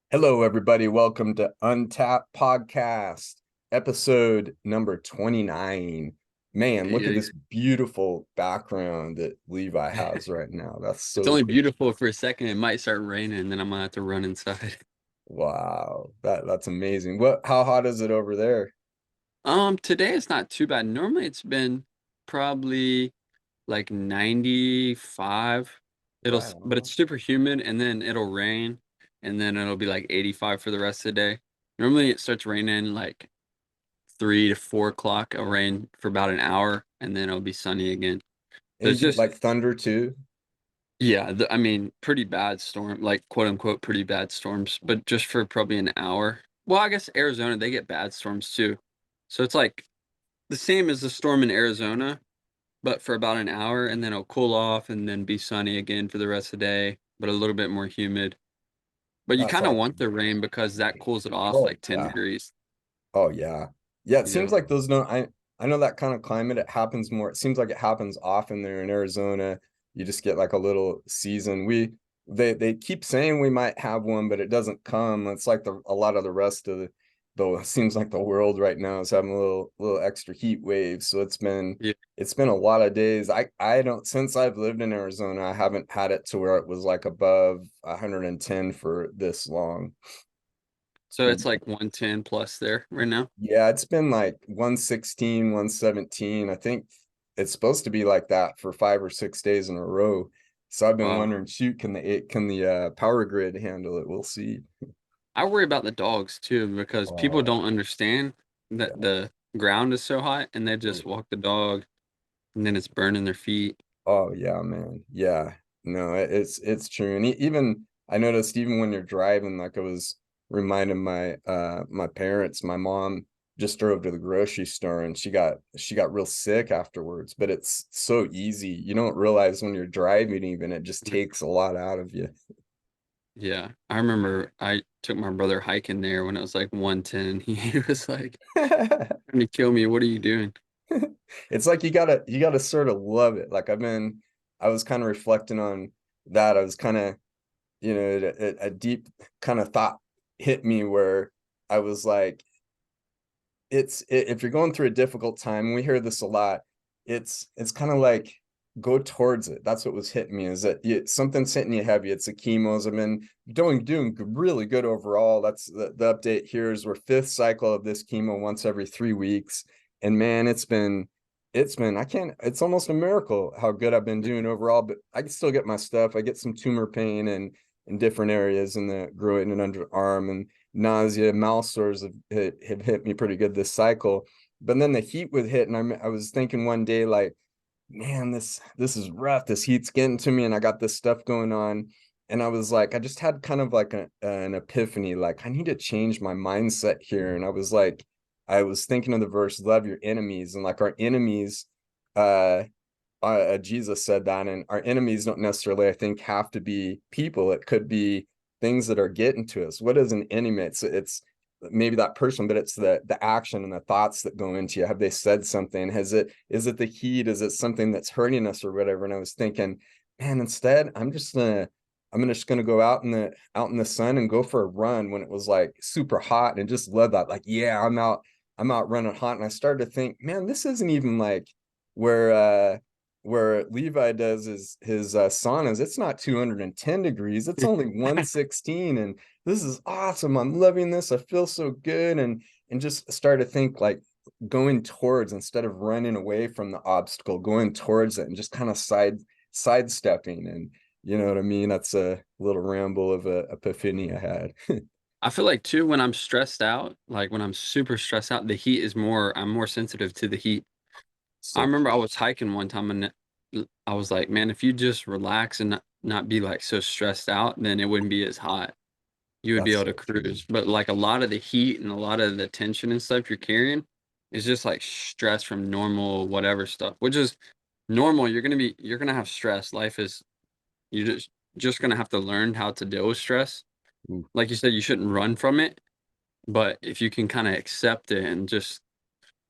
Hello, everybody. Welcome to Untapped Podcast, episode number 29. Man, look at Yeah, this beautiful background that Levi has right now. That's it's so only cool. beautiful for a second. It might start raining, and then I'm gonna have to run inside. Wow, that's amazing. How hot is it over there? Today it's not too bad. Normally it's been probably like 95. Right But on. it's super humid, and then it'll rain, and then it'll be like 85 for the rest of the day. Normally it starts raining like 3 to 4 o'clock. It'll rain for about an hour, and then it'll be sunny again. So And it's you get just like thunder too? Yeah, I mean, pretty bad storm, like quote unquote, pretty bad storms, but just for probably an hour. Well, I guess Arizona, they get bad storms too. So it's like the same as the storm in Arizona, but for about an hour, and then it'll cool off and then be sunny again for the rest of the day, but a little bit more humid. But you That's kind of awesome. want the rain because that cools it off Oh, like 10 yeah. degrees. Oh, yeah. Yeah, it seems Yeah. like those don't I know that kind of climate, it happens more. It seems like it happens often there in Arizona. You just get like a little season. They keep saying we might have one, but it doesn't come. It's like a lot of the rest of the though it seems like the world right now is having a little extra heat wave. So Yeah. it's been a lot of days. I don't since I've lived in Arizona, I haven't had it to where it was like above 110 for this long. So it's like 110 plus there right now. Yeah, it's been like 116, 117. I think it's supposed to be like that for 5 or 6 days in a row. So I've been Wow. wondering, shoot, can the power grid handle it? We'll see. I worry about the dogs too because people Oh, don't understand that yeah. the ground is so hot and they Oh, just walk the dog and then it's burning their feet. oh, yeah, man. Yeah. No, it's true. And even I noticed even when you're driving, like I was reminding my parents, my mom just drove to the grocery store and she got real sick afterwards. But it's so easy. You don't realize when you're driving even it just Mhm. takes a lot out of you. Yeah, I remember I took my brother hiking there when it was like 110. He was like, trying to kill me. What are you doing? It's like you gotta sort of love it. Like I was kind of reflecting on that. I was kind of a deep kind of thought hit me where I was like, if you're going through a difficult time, we hear this a lot. It's kind of like go towards it. That's what was hitting me is that something's hitting you heavy. It's the chemos. I've been doing really good overall. That's the update here is we're fifth cycle of this chemo once every 3 weeks, and man, it's been I can't. It's almost a miracle how good I've been doing overall. But I can still get my stuff. I get some tumor pain and in different areas in the groin and underarm and nausea, mouth sores have hit me pretty good this cycle. But then the heat would hit, and I was thinking one day, like, man, this is rough. This heat's getting to me, and I got this stuff going on. And I was like, I just had kind of like an epiphany, like, I need to change my mindset here. And I was like, I was thinking of the verse, love your enemies, and like our enemies, uh, Jesus said that, and our enemies don't necessarily, I think, have to be people. It could be things that are getting to us. What is an enemy? It's maybe that person, but it's the action and the thoughts that go into you. Have they said something? Is it the heat? Is it something that's hurting us or whatever? And I was thinking, man, instead, I'm just gonna go out in the sun and go for a run when it was like super hot and just love that. Like, yeah, I'm out running hot. And I started to think, man, this isn't even like where where Levi does his saunas. It's not 210 degrees. It's only 116, and this is awesome. I'm loving this. I feel so good, and just start to think like going towards instead of running away from the obstacle, going towards it and just kind of sidestepping. And you know what I mean? That's a little ramble of a epiphany I had. I feel like too when I'm stressed out, like when I'm super stressed out, I'm more sensitive to the heat. I So remember I true. was hiking one time and I was like, man, if you just relax and not be like so stressed out, then it wouldn't be as hot. You would be That's able so to true. cruise. But like a lot of the heat and a lot of the tension and stuff you're carrying is just like stress from normal whatever stuff, which is normal. You're gonna have stress. Life is you just gonna have to learn how to deal with stress. Ooh, Like you said, you shouldn't run from it, but if you can kind of accept it and just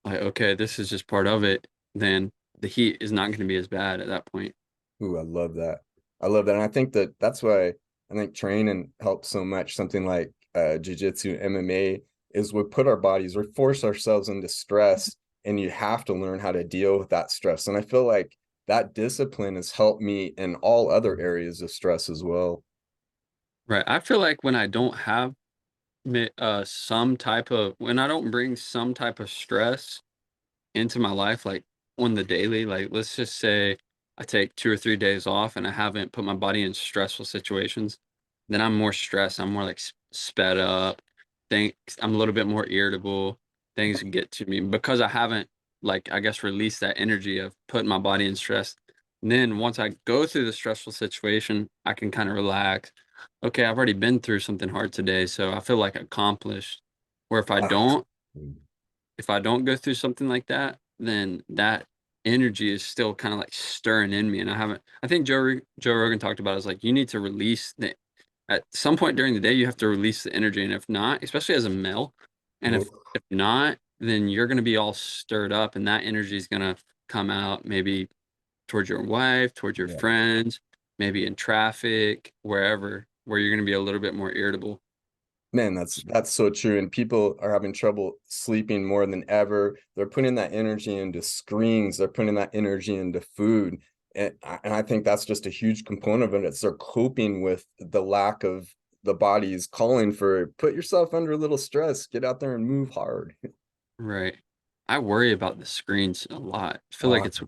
like, okay, this is just part of it, then the heat is not going to be as bad at that point. ooh, I love that. I love that. And I think that that's why I think training helps so much. Something like jiu-jitsu, MMA is we put our bodies, we force ourselves into stress, and you have to learn how to deal with that stress. And I feel like that discipline has helped me in all other areas of stress as well. Right. I feel like when I don't have some type of when I don't bring some type of stress into my life, like on the daily, like let's just say I take 2 or 3 days off and I haven't put my body in stressful situations, then I'm more stressed. I'm more like sped up. Things I'm a little bit more irritable. Things get to me because I haven't, like, I guess, released that energy of putting my body in stress. And then once I go through the stressful situation, I can kind of relax. Okay, I've already been through something hard today, so I feel like accomplished. Where Ah, if I don't go through something like that, then that energy is still kind of like stirring in me. And I think Joe Rogan talked about it, is like you need to release the at some point during the day, you have to release the energy. And if not, especially as a male, and oof. if not, then you're going to be all stirred up and that energy is going to come out maybe towards your wife, towards your Yeah. friends, maybe in traffic, wherever, where you're going to be a little bit more irritable. Man, that's so true. And people are having trouble sleeping more than ever. They're putting that energy into screens. They're putting that energy into food. And I think that's just a huge component of it. It's they're coping with the lack of the body's calling for put yourself under a little stress, get out there and move hard. Right. I worry about the screens a lot. I feel like Uh, it's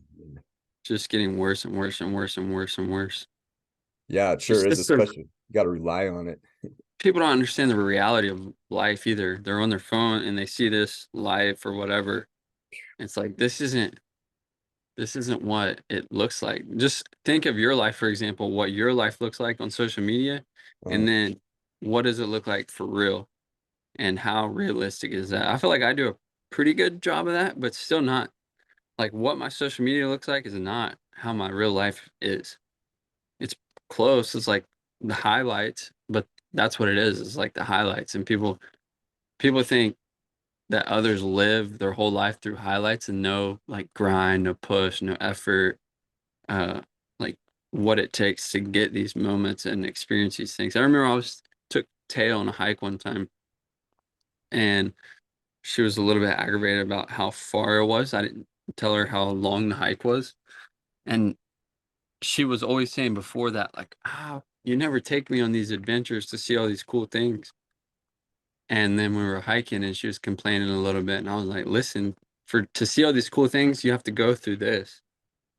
just getting worse and worse and worse and worse and worse. yeah, it It's sure is, just the especially you got to rely on it. people don't understand the reality of life either. They're on their phone and they see this life or whatever. It's like this isn't what it looks like. Just think of your life, for example, what your life looks like on social media, Uh, and then what does it look like for real? And how realistic is that? I feel like I do a pretty good job of that, but still not like what my social media looks like is not how my real life is. It's close. It's like the highlights, but that's what it is. It's like the highlights, and people think that others live their whole life through highlights and no like grind, no push, no effort, uh, like what it takes to get these moments and experience these things. I remember I was took Tay on a hike one time, and she was a little bit aggravated about how far it was. I didn't tell her how long the hike was, and she was always saying before that, like, "Ah, you never take me on these adventures to see all these cool things." And then we were hiking and she was complaining a little bit, and I was like, "Listen, for to see all these cool things, you have to go through this.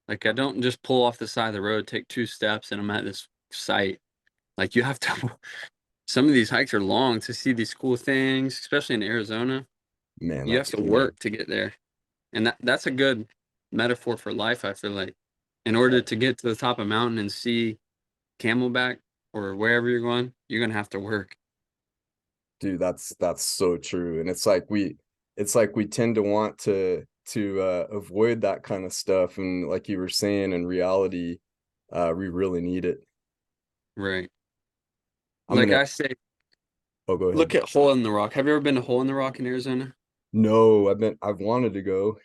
Like, I don't just pull off the side of the road, take 2 steps, and I'm at this site. Like, you have to some of these hikes are long to see these cool things, especially in Arizona. man, You have that's to true. work to get there." And that's a good metaphor for life, I feel like. In order to get to the top of a mountain and see Camelback or wherever you're going, you're gonna have to work. Dude, that's so true. And it's like we tend to want to avoid that kind of stuff. And like you were saying, in reality, we really need it. Right. I'm Like gonna I say, oh go ahead. look at Hole in the Rock. Have you ever been to Hole in the Rock in Arizona? No, I've wanted to go.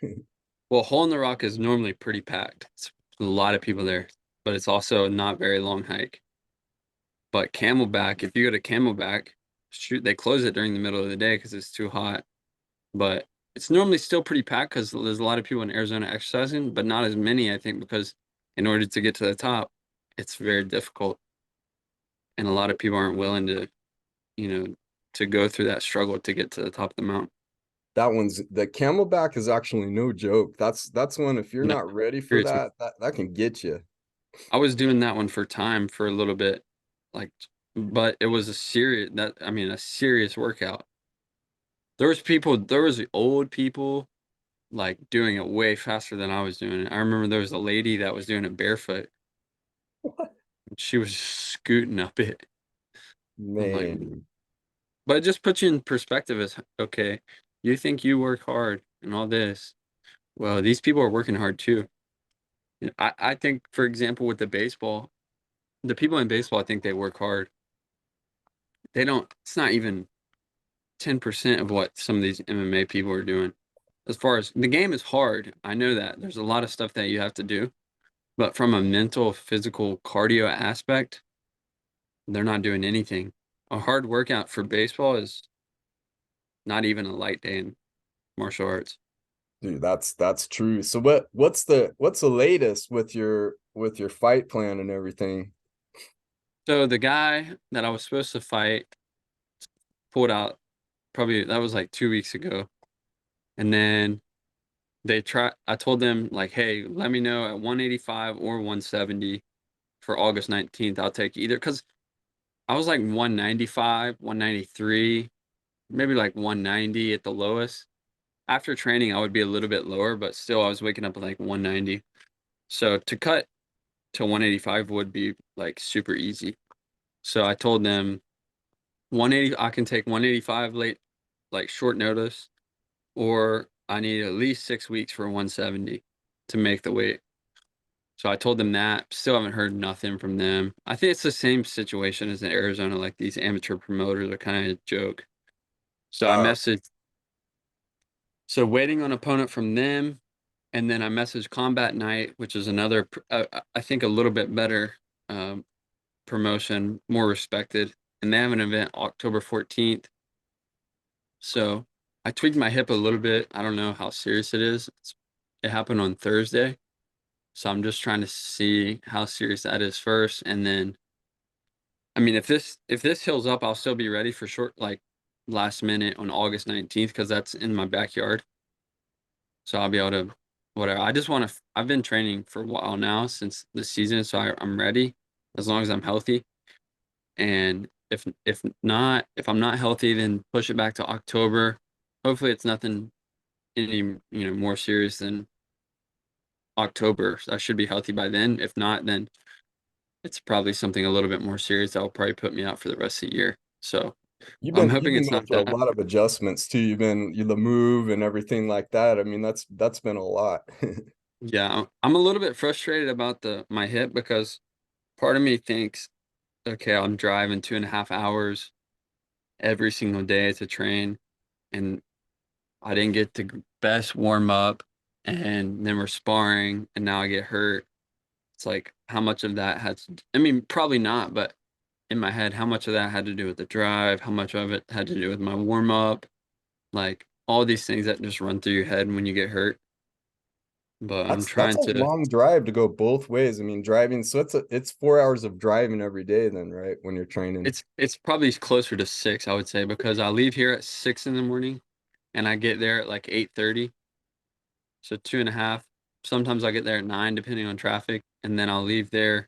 Well, Hole in the Rock is normally pretty packed. It's a lot of people there, but it's also a not very long hike. But Camelback, if you go to Camelback, shoot, they close it during the middle of the day because it's too hot. But it's normally still pretty packed because there's a lot of people in Arizona exercising, but not as many, I think, because in order to get to the top, it's very difficult. And a lot of people aren't willing to, you know, to go through that struggle to get to the top of the mountain. That one's the Camelback is actually no joke. That's one if you're No, not ready for seriously. that can get you. I was doing that one for time for a little bit, like, but it was a serious workout. There was old people like doing it way faster than I was doing it. I remember there was a lady that was doing it barefoot. She was scooting up it. I'm like, Man, but it just puts you in perspective as okay, you think you work hard and all this. Well, these people are working hard too. I think, for example, with the baseball, the people in baseball, I think they work hard. They don't, it's not even 10% of what some of these MMA people are doing. As far as the game is hard, I know that. There's a lot of stuff that you have to do, But from a mental, physical cardio aspect, they're not doing anything. A hard workout for baseball is not even a light day in martial arts. Dude, that's true. So what's the latest with your fight plan and everything? So the guy that I was supposed to fight pulled out probably that was like 2 weeks ago. And then I told them like, hey, let me know at 185 or 170 for August 19th. I'll take either because I was like 195, 193, maybe like 190 at the lowest. After training, I would be a little bit lower, but still I was waking up at like 190. So to cut to 185 would be like super easy. So I told them 180, I can take 185 late, like short notice, or I need at least 6 weeks for 170 to make the weight. So I told them that. Still haven't heard nothing from them. I think it's the same situation as in Arizona. Like these amateur promoters are kind of a joke. So I Oh, messaged. So waiting on opponent from them, and then I messaged Combat Night, which is another, I think a little bit better um, promotion, more respected, and they have an event October 14th. So I tweaked my hip a little bit. I don't know how serious it is. It happened on Thursday. So I'm just trying to see how serious that is first. And then, I mean, if this heals up, I'll still be ready for short, like last minute on August 19th, because that's in my backyard. So I'll be able to, whatever. I just want to, I've been training for a while now since the season. So I'm ready as long as I'm healthy. And if I'm not healthy, then push it back to October. Hopefully it's nothing any, more serious than October. So I should be healthy by then. If not, then it's probably something a little bit more serious that will probably put me out for the rest of the year. So I'm you've hoping been it's going not through a that. lot of adjustments too. The move and everything like that. I mean, that's been a lot. Yeah, I'm a little bit frustrated about the my hip because part of me thinks, okay, I'm driving 2.5 hours every single day to train, and I didn't get the best warm up, and then we're sparring, and now I get hurt. It's like how much of that I mean, probably not, but in my head, how much of that had to do with the drive, how much of it had to do with my warm up, like all these things that just run through your head when you get hurt. But I'm That's trying a to, long drive to go both ways. I mean, driving, so it's 4 hours of driving every day then, right? When you're training. it's probably closer to 6, I would say, because I leave here at 6 in the morning and I get there at like 8:30. So 2.5. Sometimes I get there at 9, depending on traffic, and then I'll leave there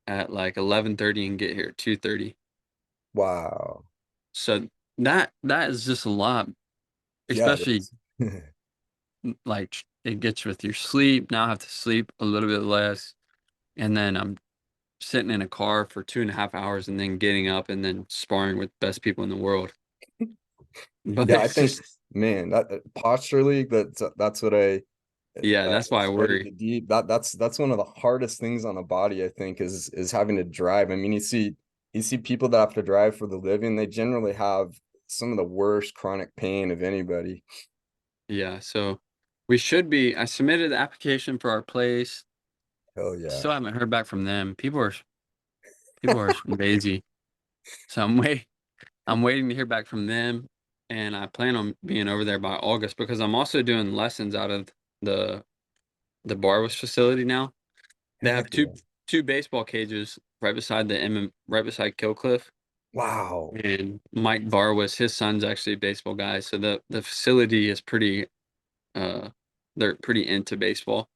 at like 11:30 and get here at 2:30. Wow. So that is just a lot, Yeah, it especially is. like it gets with your sleep. Now I have to sleep a little bit less, and then I'm sitting in a car for 2.5 hours and then getting up and then sparring with best people in the world. But Yeah, I it's think, just, man, that posture league, that's what yeah, I that's why I studied worry. the deep. That's one of the hardest things on the body, I think, is having to drive. I mean, you see people that have to drive for the living, they generally have some of the worst chronic pain of anybody. Yeah, so I submitted the application for our place. Hell yeah. Still haven't heard back from them. People are lazy. So I'm waiting to hear back from them, and I plan on being over there by August because I'm also doing lessons out of the the Barwis facility now. They have Heck yeah. two baseball cages right beside right beside Killcliff. Wow. And Mike Barwis, his son's actually a baseball guy, so the facility is pretty uh they're pretty into baseball.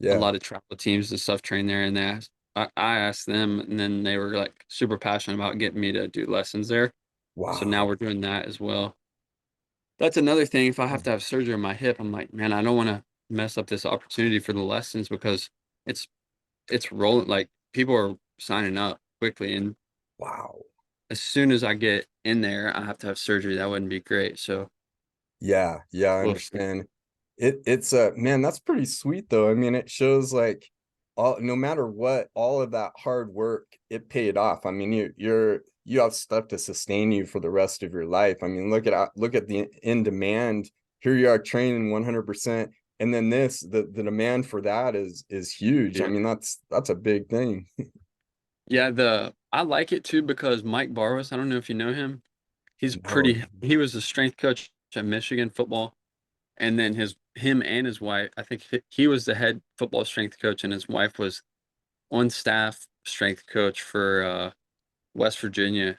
A Yeah. lot of travel teams and stuff train there, and I asked them, and then they were like super passionate about getting me to do lessons there. So now we're Wow. doing that as well. That's another thing. If I have to have surgery on my hip, I'm like, man, I don't want to mess up this opportunity for the lessons because it's it's rolling. Like people are signing up quickly, and Wow. as soon as I get in there, I have to have surgery. That wouldn't be great. So Yeah, yeah, I we'll see. understand. It's man, that's pretty sweet though. I mean, it shows like all no matter what, all of that hard work, it paid off. I mean, you have stuff to sustain you for the rest of your life. I mean, look at the in demand. Here you are training 100%. and then the demand for that is huge. I Yeah. mean, that's a big thing. Yeah, I like it too because Mike Barwas, I don't know if you know him. No. He was the strength coach at Michigan football, and then him and his wife, I think he was the head football strength coach, and his wife was on staff strength coach for West Virginia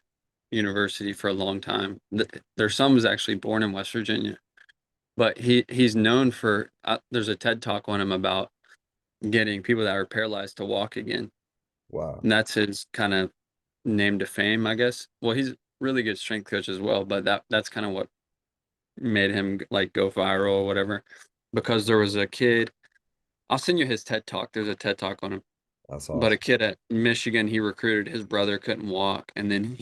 University for a long time. Their son was actually born in West Virginia, but he's known for there's a TED talk on him about getting people that are paralyzed to walk again. Wow. And that's his kind of name to fame, I guess. Well, he's a really good strength coach as well, but that's kind of what made him like go viral or whatever. Because there was a kid, I'll send you his TED talk. There's a TED talk on him. That's But a awesome. kid at Michigan, he recruited his brother couldn't walk, and then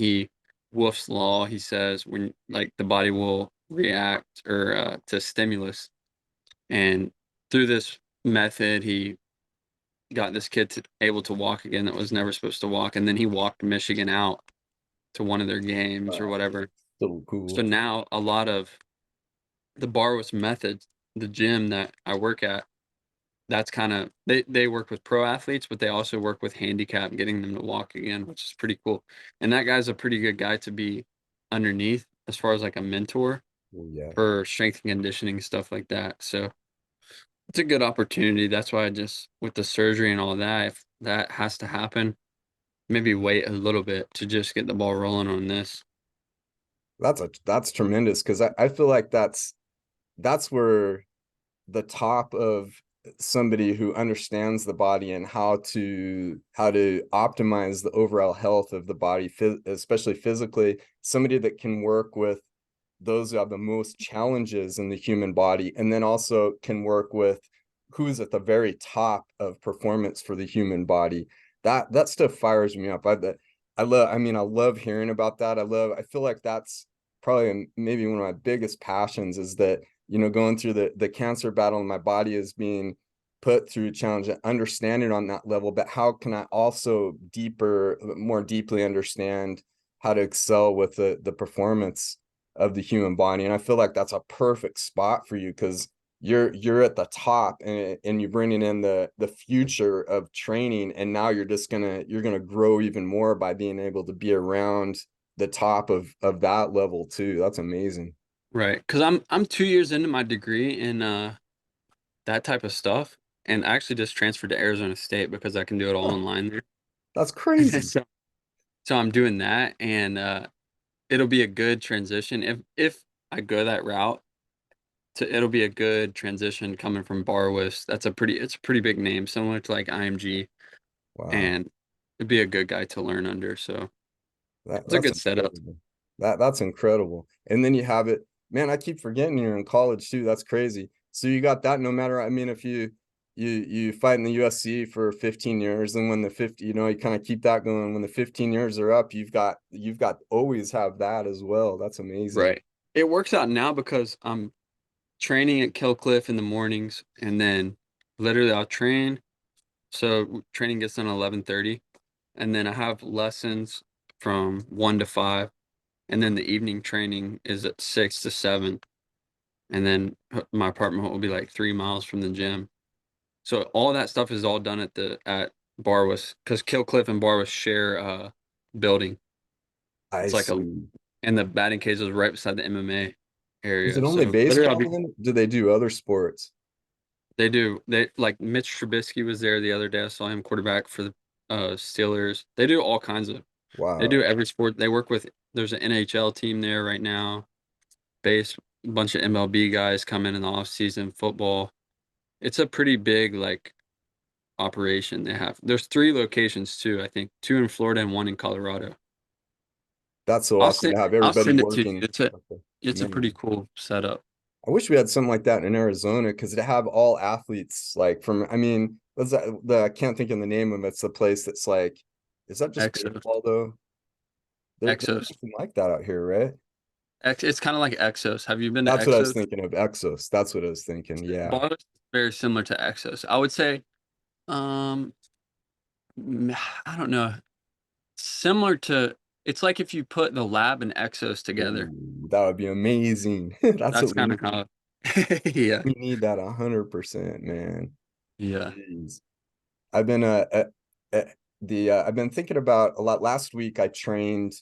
Wolf's law, he says when like the body will react or to stimulus, and through this method, he got this kid able to walk again that was never supposed to walk, and then he walked Michigan out to one of their games or Wow. whatever. So So cool. now a lot of the Barwas method, the gym that I work at, that's kind of they work with pro athletes, but they also work with handicap, getting them to walk again, which is pretty cool. And that guy's a pretty good guy to be underneath as far as like a mentor Well, yeah. for strength and conditioning stuff like that. So it's a good opportunity. That's why I just with the surgery and all that, if that has to happen, maybe wait a little bit to just get the ball rolling on this. That's tremendous because I feel like that's where the top of somebody who understands the body and how to optimize the overall health of the body, especially physically, somebody that can work with those who have the most challenges in the human body, and then also can work with who's at the very top of performance for the human body. That stuff fires me up. I love hearing about that. I feel like that's probably maybe one of my biggest passions is that, going through the cancer battle and my body is being put through challenge and understanding on that level, but how can I also more deeply understand how to excel with the performance of the human body? And I feel like that's a perfect spot for you because you're at the top, and you're bringing in the future of training, and now you're gonna grow even more by being able to be around the top of that level too. That's amazing. Right, because I'm 2 years into my degree in that type of stuff, and I actually just transferred to Arizona State because I can do it all Huh, online there. that's crazy. So so I'm doing that, and it'll be a good transition if I go that route. It'll be a good transition coming from Barwis. It's a pretty big name, similar to like IMG, Wow. and it'd be a good guy to learn under. So it's a That's good setup. incredible. That's incredible. And then you have it, man. I keep forgetting you're in college too. That's crazy. So you got that no matter. I mean, if you fight in the USC for 15 years, and when the 50, you kind of keep that going. When the 15 years are up, you've got always have that as well. That's amazing. Right. It works out now because I'm training at Kill Cliff in the mornings, and then literally I'll train. So training gets done at 11:30, and then I have lessons from 1 to 5, and then the evening training is at 6 to 7, and then my apartment will be like 3 miles from the gym. So all that stuff is all done at Barwas because Kill Cliff and Barwas share building. I It's like a see. and the batting cage is right beside the MMA Is it area. only So literally I'll baseball be then? Do they do other sports? they like Mitch Trubisky was there the other day. I saw him quarterback for the Steelers. They do all kinds of they do Wow. every sport. They work with there's an NHL team there right now. Base a bunch of MLB guys come in the off season football. It's a pretty big like operation they have. There's 3 locations too, I think, 2 in Florida and 1 in Colorado. That's so awesome to have I'll everybody send it to you. working. Okay. It's a pretty Man. cool setup. I wish we had something like that in Arizona because to have all athletes like from, I mean, what's that? I can't think of the name of it. It's the place that's like, is that just Exos. baseball though? There's Exos. nothing like that out here, right? It's kind of like Exos. Have you been to That's what I was Exos? thinking of. Exos. That's what I was thinking. Yeah. Ball is very similar to Exos. I would say, um, I don't know, similar to. It's like if you put the lab and Exos together. Ooh, that would be amazing. That's That's what we kind of need. how. Yeah. We need that 100%, man. Yeah. Jeez. I've been uh I've been thinking about a lot. Last week I trained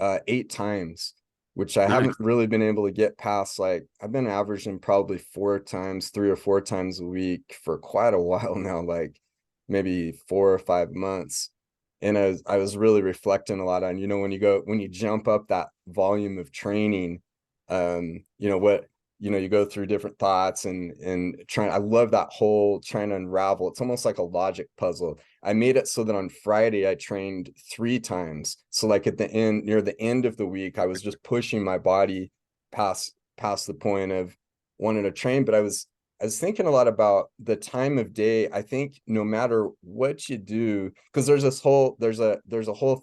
8 times, which I Nice. haven't really been able to get past. Like I've been averaging probably 4 times, 3 or 4 times a week for quite a while now, like maybe 4 or 5 months. And I was really reflecting a lot on, when you jump up that volume of training, what you go through different thoughts and trying. I love that whole trying to unravel. It's almost like a logic puzzle. I made it so that on Friday I trained 3 times, so like at the end, near the end of the week, I was just pushing my body past the point of wanting to train. But I was thinking a lot about the time of day. I think no matter what you do, because there's a whole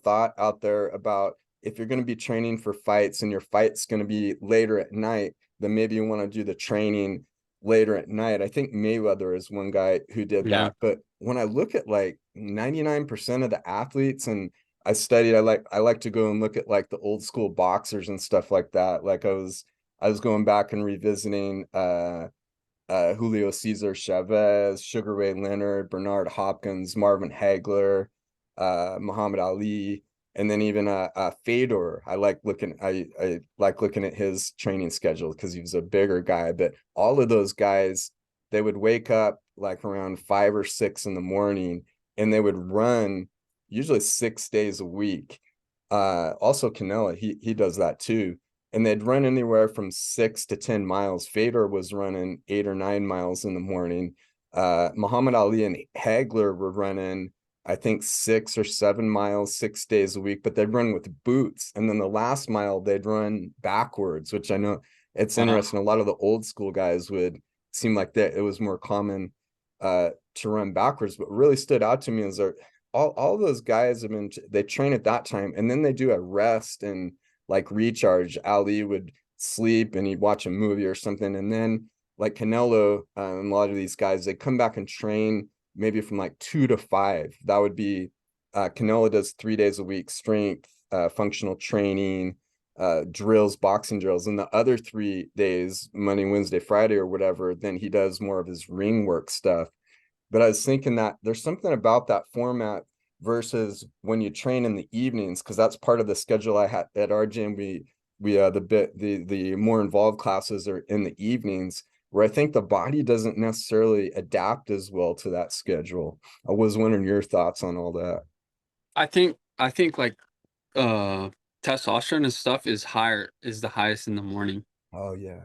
thought out there about, if you're going to be training for fights and your fight's going to be later at night, then maybe you want to do the training later at night. I think Mayweather is one guy who did Yeah. that. But when I look at like 99% of the athletes, and I like to go and look at like the old school boxers and stuff like that. Like I was going back and revisiting Julio Cesar Chavez, Sugar Ray Leonard, Bernard Hopkins, Marvin Hagler, Muhammad Ali, and then even Fedor. I like looking at his training schedule because he was a bigger guy. But all of those guys, they would wake up like around 5 or 6 in the morning, and they would run usually 6 days a week. Also Canella, he does that too, and they'd run anywhere from 6 to 10 miles. Fedor was running 8 or 9 miles in the morning. Muhammad Ali and Hagler were running, I think, 6 or 7 miles 6 days a week, but they'd run with boots. And then the last mile they'd run backwards, which I know it's Wow. interesting. A lot of the old school guys would seem like that it was more common to run backwards. But what really stood out to me is all those guys they train at that time, and then they do a rest and like recharge. Ali would sleep and he'd watch a movie or something. And then like Canelo, and a lot of these guys, they come back and train maybe from like 2 to 5. That would be Canelo does 3 days a week, strength, functional training, drills, boxing drills. And the other 3 days, Monday, Wednesday, Friday, or whatever, then he does more of his ring work stuff. But I was thinking that there's something about that format versus when you train in the evenings, because that's part of the schedule I had at our gym. We the more involved classes are in the evenings, where I think the body doesn't necessarily adapt as well to that schedule. I was wondering your thoughts on all that. I think like testosterone and stuff is the highest in the morning. Oh yeah.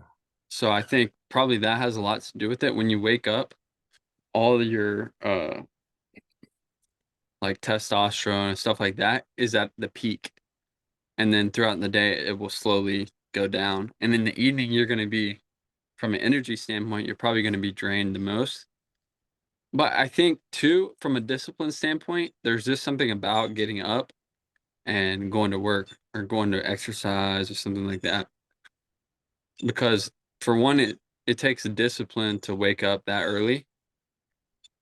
So I think probably that has a lot to do with it. When you wake up, all of your like testosterone and stuff like that is at the peak. And then throughout the day it will slowly go down. And in the evening you're gonna be, from an energy standpoint, you're probably gonna be drained the most. But I think too, from a discipline standpoint, there's just something about getting up and going to work or going to exercise or something like that. Because for one, it takes a discipline to wake up that early.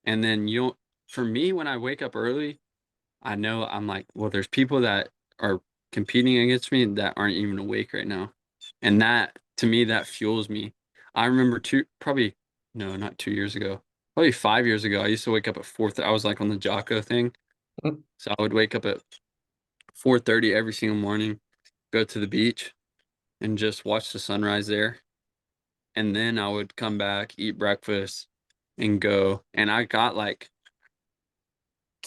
And then you'll for me, when I wake up early, I know I'm like, well, there's people that are competing against me that aren't even awake right now. And that to me, that fuels me. I remember probably no, not 2 years ago, probably 5 years ago. I used to wake up at 4. I was like on the Jocko thing. So I would wake up at 4:30 every single morning, go to the beach and just watch the sunrise there. And then I would come back, eat breakfast, and go. And I got like,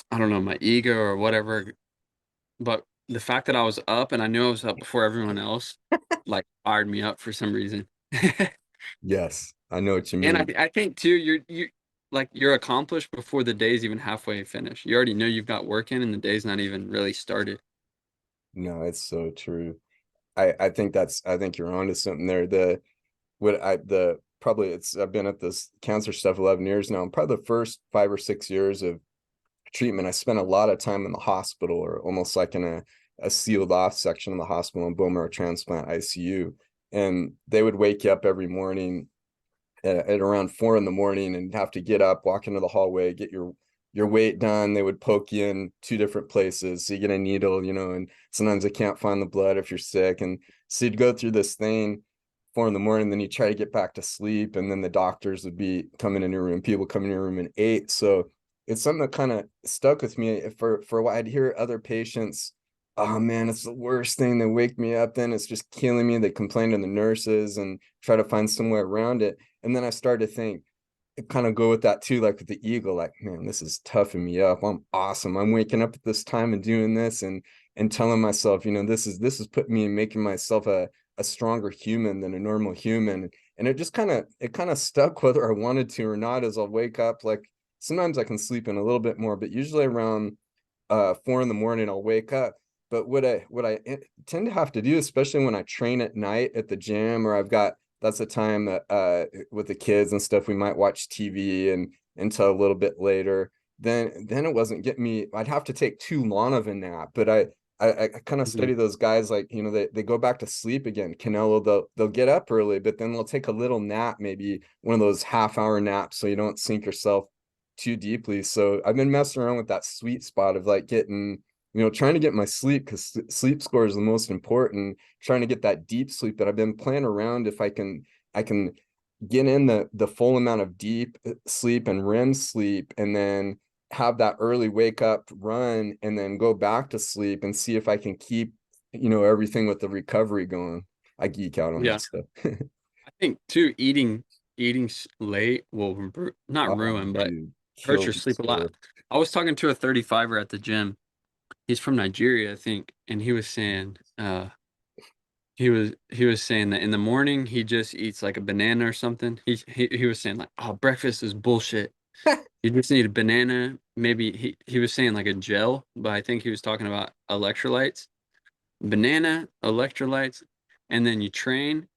I don't know, my ego or whatever. But the fact that I was up and I knew I was up before everyone else, like fired me up for some reason. Yes, I know what you And mean. I think too, you're accomplished before the day's even halfway finished. You already know you've got work in and the day's not even really started. No, it's so true. I think you're onto something there. The probably it's I've been at this cancer stuff 11 years now, and probably the first 5 or 6 years of treatment, I spent a lot of time in the hospital, or almost like in a sealed off section of the hospital in bone marrow transplant ICU. And they would wake you up every morning at around 4 in the morning and have to get up, walk into the hallway, get your weight done. They would poke you in 2 different places. So you get a needle, and sometimes they can't find the blood if you're sick. And so you'd go through this thing. 4 in the morning, then you try to get back to sleep, and then the doctors would be coming in your room, people coming in your room at 8. So it's something that kind of stuck with me for a while. I'd hear other patients, oh man, it's the worst thing. They wake me up, then it's just killing me. They complain to the nurses and try to find some way around it. And then I started to think, kind of go with that too, like with the ego, like, man, this is toughing me up. I'm awesome. I'm waking up at this time and doing this, and telling myself, this is putting me and making myself a stronger human than a normal human. And it kind of stuck whether I wanted to or not. As I'll wake up, like sometimes I can sleep in a little bit more, but usually around 4 in the morning I'll wake up. But what I tend to have to do, especially when I train at night at the gym, or I've got that's the time that with the kids and stuff, we might watch TV and until a little bit later. Then it wasn't getting me. I'd have to take too long of a nap. But I kind of Mhm. study those guys, like, they go back to sleep again. Canelo, they'll get up early, but then they'll take a little nap, maybe one of those half-hour naps, so you don't sink yourself too deeply. So I've been messing around with that sweet spot of like getting, trying to get my sleep, because sleep score is the most important. Trying to get that deep sleep. That I've been playing around if I can get in the full amount of deep sleep and REM sleep, and then have that early wake up run, and then go back to sleep and see if I can keep, everything with the recovery going. I geek out on Yeah. that stuff. I think too, eating late will not Oh, ruin, but dude, hurt your kills the sleep a lot. score. I was talking to a 35er at the gym. He's from Nigeria, I think, and he was saying, he was saying that in the morning he just eats like a banana or something. He was saying like, oh, breakfast is bullshit. You just need a banana. Maybe he was saying like a gel, but I think he was talking about electrolytes. Banana, electrolytes, and then you train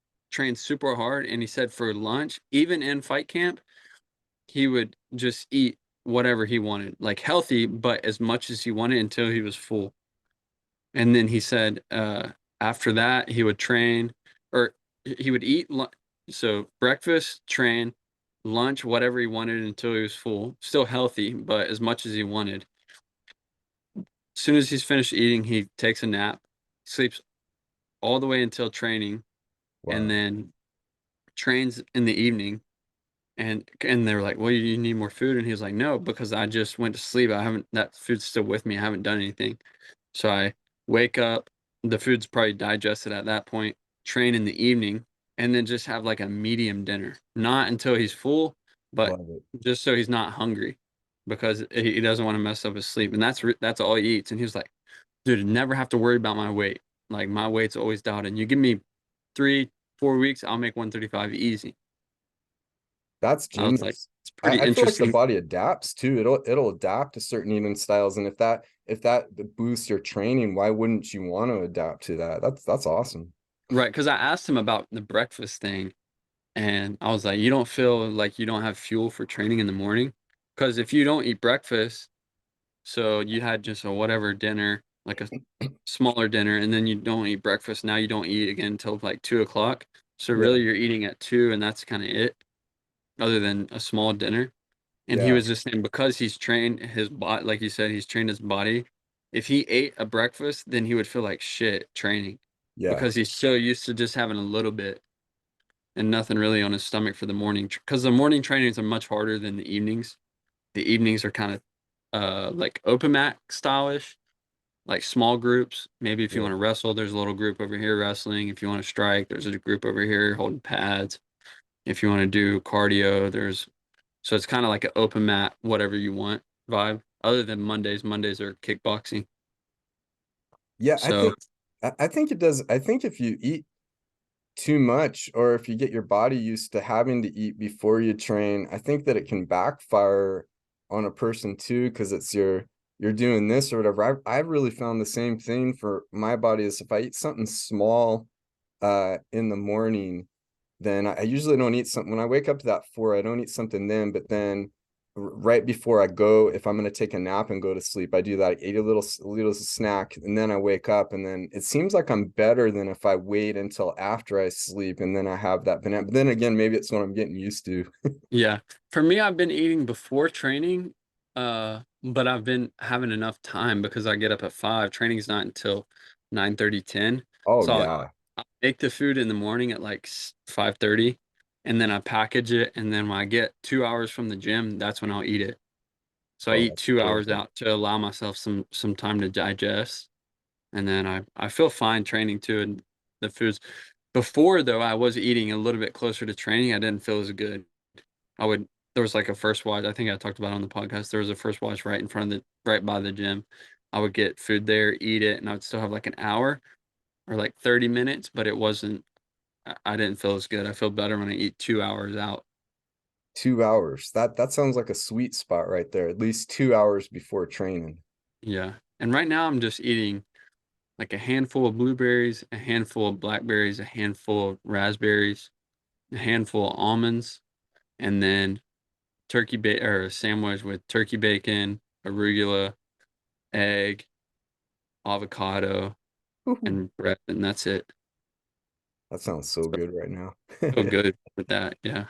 super hard. And he said for lunch, even in fight camp, he would just eat whatever he wanted, like healthy, but as much as he wanted until he was full. And then he said, after that, he would train, or he would eat. So breakfast, train, lunch, whatever he wanted until he was full, still healthy, but as much as he wanted. As soon as he's finished eating, he takes a nap, sleeps all the way until training, and Wow. then trains in the evening. And they were like, "Well, you need more food," and he was like, "No, because I just went to sleep. I haven't that food's still with me. I haven't done anything." So I wake up, the food's probably digested at that point, train in the evening, and then just have like a medium dinner. Not until he's full, but Love it. just so he's not hungry, because he doesn't want to mess up his sleep. And that's all he eats. And he was like, "Dude, I never have to worry about my weight. Like my weight's always dialed in. You give me 3, 4 weeks, I'll make 135 easy." That's I was like, genius. "It's pretty I feel like the interesting." body adapts too. It'll adapt to certain eating styles. And if that boosts your training, why wouldn't you want to adapt to that? That's awesome. Right? Because I asked him about the breakfast thing, and I was like, "You don't feel like you don't have fuel for training in the morning? Because if you don't eat breakfast, so you had just a whatever dinner, like a smaller dinner, and then you don't eat breakfast, now you don't eat again until like 2 o'clock. So Yeah, really you're eating at 2, and that's kinda it, other than a small dinner." And he yeah, was just saying because he's trained his body, like you said, he's trained his body. If he ate a breakfast, then he would feel like shit training, yeah, because he's so used to just having a little bit and nothing really on his stomach for the morning. Because the morning trainings are much harder than the evenings. The evenings are kind of like open mat stylish, like small groups. Maybe if you yeah. want to wrestle, there's a little group over here wrestling. If you want to strike, there's a group over here holding pads. If you want to do cardio, there's so it's kind of like an open mat, whatever you want vibe. Other than Mondays, Mondays are kickboxing. Yeah, I So think I think it does. I think if you eat too much, or if you get your body used to having to eat before you train, I think that it can backfire on a person too, because you're doing this or whatever. I've really found the same thing for my body. Is if I eat something small in the morning, then I usually don't eat something when I wake up to that 4. I don't eat something then, but then right before I go, if I'm going to take a nap and go to sleep, I do that. I eat a little snack, and then I wake up, and then it seems like I'm better than if I wait until after I sleep and then I have that banana. But then again, maybe it's what I'm getting used to. yeah, for me, I've been eating before training, but I've been having enough time because I get up at 5. Training's not until 9:30, 10. Oh So yeah. I make the food in the morning at like 5:30, and then I package it, and then when I get 2 hours from the gym, that's when I'll eat it. So I Oh, eat that's 2 hours perfect. out to allow myself some time to digest, and then I feel fine training too. And the foods before though, I was eating a little bit closer to training. I didn't feel as good. I would there was like a First Watch. I think I talked about it on the podcast. There was a First Watch right in front of the right by the gym. I would get food there, eat it, and I would still have like an hour or like 30 minutes, but it wasn't. I didn't feel as good. I feel better when I eat 2 hours out. 2 hours. That sounds like a sweet spot right there. At least 2 hours before training. Yeah. And right now I'm just eating like a handful of blueberries, a handful of blackberries, a handful of raspberries, a handful of almonds, and then or a sandwich with turkey bacon, arugula, egg, avocado, Woo-hoo. and bread, and that's it. That sounds so So good right now. feel good with that. Yeah.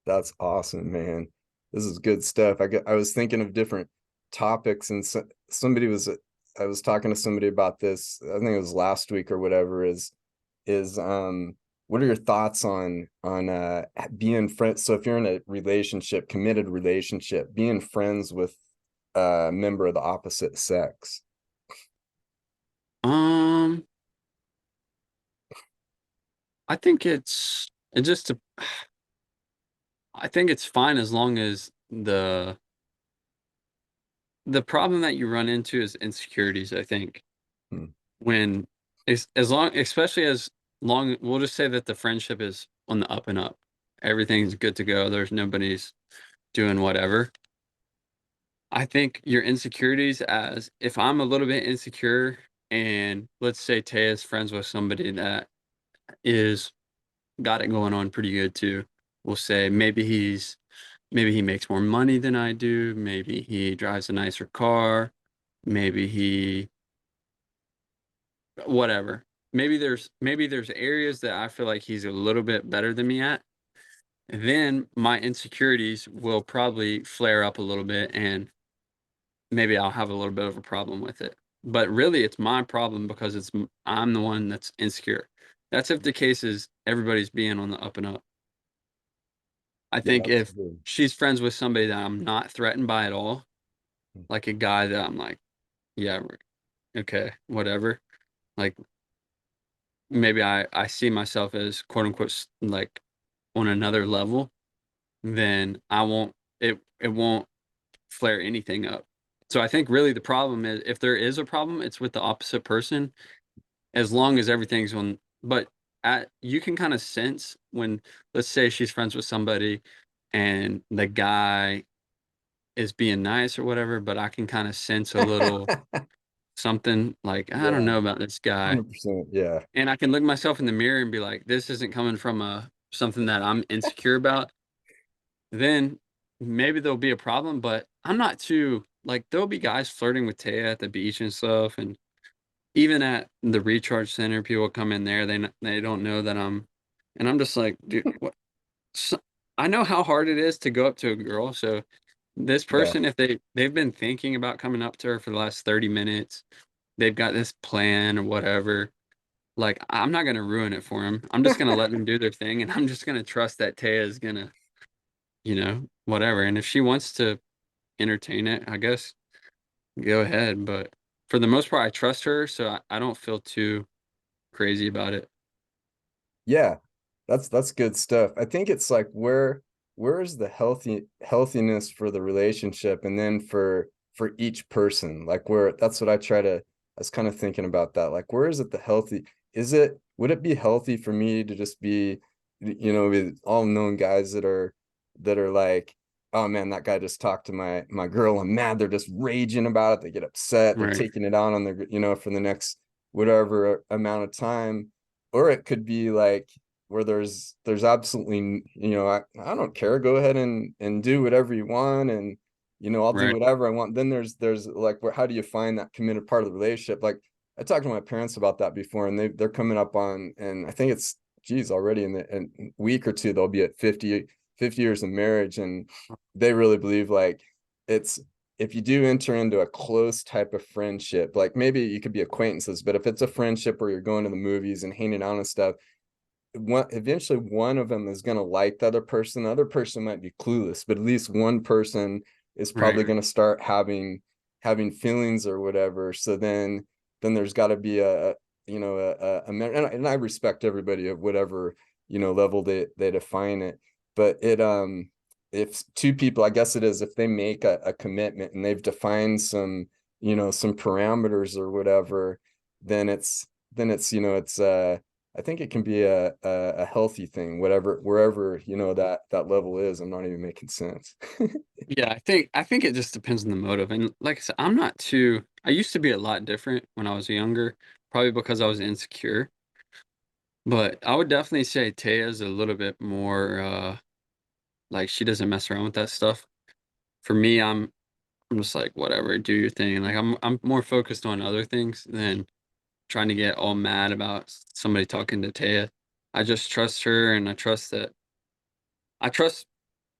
That's awesome, man. This is good stuff. I was thinking of different topics, and somebody was I was talking to somebody about this. I think it was last week or whatever. Is what are your thoughts on being friends? So if you're in a relationship, committed relationship, being friends with a member of the opposite sex. Um, I think I think it's fine as long as the problem that you run into is insecurities, I think. Hmm. When as long especially as long we'll just say that the friendship is on the up and up. Everything's good to go. There's nobody's doing whatever. I think your insecurities as if I'm a little bit insecure and let's say Taya's friends with somebody that is got it going on pretty good too. We'll say maybe he makes more money than I do, maybe he drives a nicer car, maybe he whatever. Maybe there's areas that I feel like he's a little bit better than me at. Then my insecurities will probably flare up a little bit and maybe I'll have a little bit of a problem with it. But really it's my problem because I'm the one that's insecure. That's if the case is everybody's being on the up and up. I Yeah, think if absolutely. she's friends with somebody that I'm not threatened by at all, like a guy that I'm like, yeah, okay, whatever. Like maybe I see myself as quote unquote like on another level, then it won't flare anything up. So I think really the problem is if there is a problem, it's with the opposite person as long as everything's on but at you can kind of sense when let's say she's friends with somebody and the guy is being nice or whatever, but I can kind of sense a little something like I Yeah, don't know about this guy. 100%. Yeah. And I can look myself in the mirror and be like, this isn't coming from a something that I'm insecure about. Then maybe there'll be a problem, but I'm not too like there'll be guys flirting with Taya at the beach and stuff, and even at the recharge center, people come in there, they don't know that and I'm just like, dude, what? So, I know how hard it is to go up to a girl, so this Yeah. person, if they've been thinking about coming up to her for the last 30 minutes, they've got this plan or whatever. Like, I'm not gonna ruin it for them. I'm just gonna let them do their thing, and I'm just gonna trust that Taya is gonna, whatever. And if she wants to entertain it, I guess go ahead. But for the most part, I trust her, so I don't feel too crazy about it. Yeah, that's good stuff. I think it's like where's the healthiness for the relationship, and then for each person, like where that's what I was kind of thinking about that. Like where is it the healthy? Would it be healthy for me to just be, with all known guys that are like, oh man, that guy just talked to my girl. I'm mad. They're just raging about it. They get upset. They're Right, taking it out on their, for the next whatever amount of time. Or it could be like where there's absolutely, I don't care, go ahead and do whatever you want, and I'll do right, whatever I want. Then there's like, where how do you find that committed part of the relationship? Like I talked to my parents about that before, and they're coming up on, and I think it's geez already in a week or two they'll be at 50 years of marriage, and they really believe like it's if you do enter into a close type of friendship, like maybe you could be acquaintances, but if it's a friendship where you're going to the movies and hanging out and stuff, eventually one of them is going to like the other person. The other person might be clueless, but at least one person is Right. probably going to start having feelings or whatever. So then there's got to be a you know and I respect everybody of whatever level they define it, but it if two people, I guess it is, if they make a commitment and they've defined some some parameters or whatever, then it's it's I think it can be a healthy thing, whatever wherever that level is. I'm not even making sense. Yeah, I think it just depends on the motive. And like I said, I'm not too I used to be a lot different when I was younger, probably because I was insecure. But I would definitely say Taya's a little bit more like she doesn't mess around with that stuff. For me, I'm just like whatever, do your thing. Like I'm more focused on other things than trying to get all mad about somebody talking to Taya. I just trust her and I trust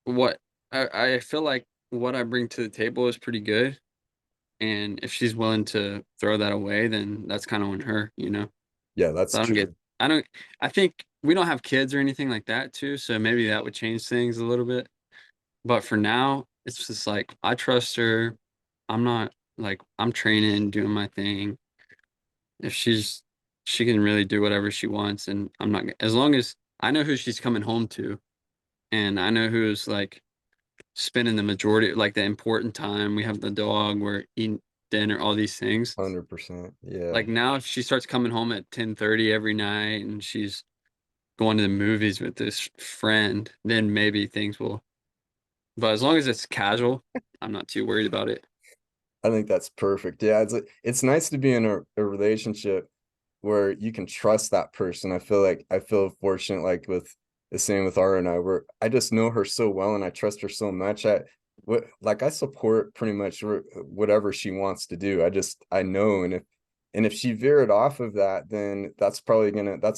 what I feel like what I bring to the table is pretty good. And if she's willing to throw that away, then that's kind of on her, you know? Yeah, that's So true. I don't, I think we don't have kids or anything like that too. So maybe that would change things a little bit. But for now, it's just like, I trust her. I'm not like, I'm training, doing my thing. If she can really do whatever she wants. And I'm not, as long as I know who she's coming home to and I know who's like spending the majority, like the important time. We have the dog, we're eating dinner, all these things. 100%. Yeah. Like now, if she starts coming home at 10:30 every night and she's going to the movies with this friend, then maybe things will. But as long as it's casual, I'm not too worried about it. I think that's perfect. Yeah, it's nice to be in a relationship where you can trust that person. I feel fortunate, like with the same with Ara and I, where I just know her so well and I trust her so much. I support pretty much whatever she wants to do. I know, and if she veered off of that, then that's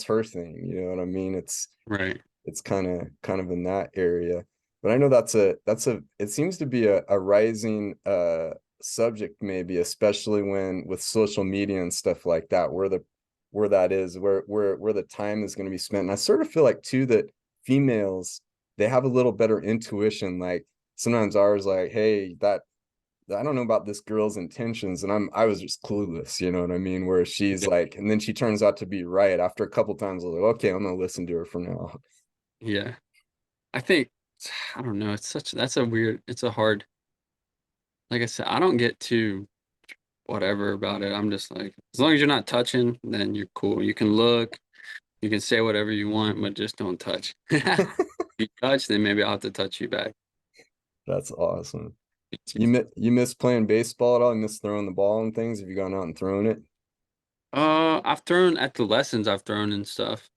her thing. You know what I mean? Right. It's kind of in that area. But I know that's a it seems to be a rising subject, maybe especially when with social media and stuff like that, where that is where the time is going to be spent. And I sort of feel like too that females, they have a little better intuition. Like sometimes ours, like, hey, that I don't know about this girl's intentions, and I was just clueless, you know what I mean? Where she's Yeah. like, and then she turns out to be right after a couple times. I was like, okay, I'm gonna listen to her from now on. Yeah. I think, I don't know. That's a weird, it's a hard, like I said, I don't get too whatever about it. I'm just like, as long as you're not touching, then you're cool. You can look, you can say whatever you want, but just don't touch. If you touch, then maybe I'll have to touch you back. That's awesome. You miss playing baseball at all? You miss throwing the ball and things? Have you gone out and thrown it? I've thrown at the lessons I've thrown and stuff.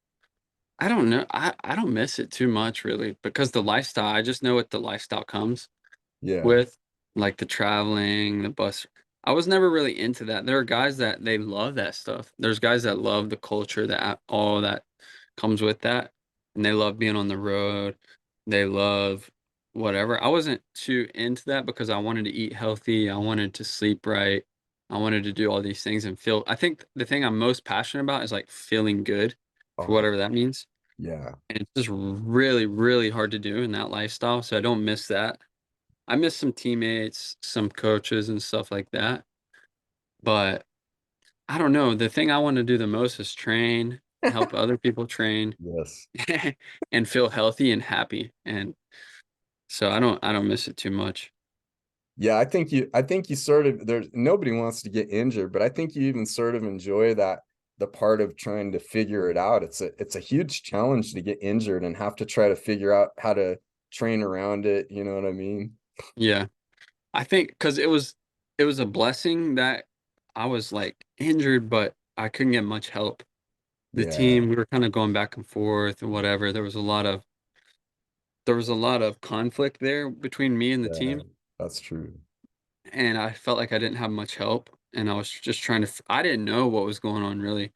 I don't know. I don't miss it too much really because the lifestyle, I just know what the lifestyle comes Yeah. with, like the traveling, the bus. I was never really into that. There are guys that they love that stuff. There's guys that love the culture, that all that comes with that, and they love being on the road. They love whatever. I wasn't too into that because I wanted to eat healthy. I wanted to sleep right. I wanted to do all these things and feel. I think the thing I'm most passionate about is like feeling good for Oh, whatever that means. yeah. And it's just really, really hard to do in that lifestyle. So I don't miss that. I miss some teammates, some coaches and stuff like that. But I don't know. The thing I want to do the most is train, help other people train, Yes. and feel healthy and happy. And so I don't miss it too much. Yeah, I think you sort of there's nobody wants to get injured, but I think you even sort of enjoy that the part of trying to figure it out. It's a huge challenge to get injured and have to try to figure out how to train around it, you know what I mean? Yeah. I think because it was a blessing that I was like injured, but I couldn't get much help. The Yeah, team, we were kind of going back and forth and whatever. There was a lot of conflict there between me and the yeah, team, that's true. and I felt like I didn't have much help, and I was just trying to I didn't know what was going on really.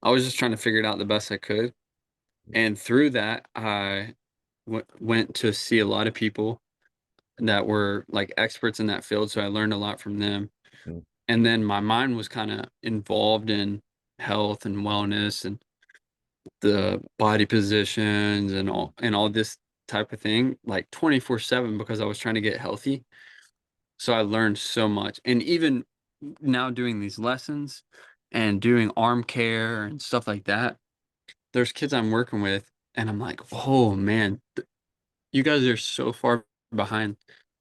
I was just trying to figure it out the best I could, and through that, I went to see a lot of people, that were like experts in that field, so I learned a lot from them. Mm. And then my mind was kind of involved in health and wellness and the body positions and all this type of thing like 24/7 because I was trying to get healthy. So I learned so much. And even now doing these lessons and doing arm care and stuff like that, there's kids I'm working with and I'm like, "Oh man, you guys are so far behind."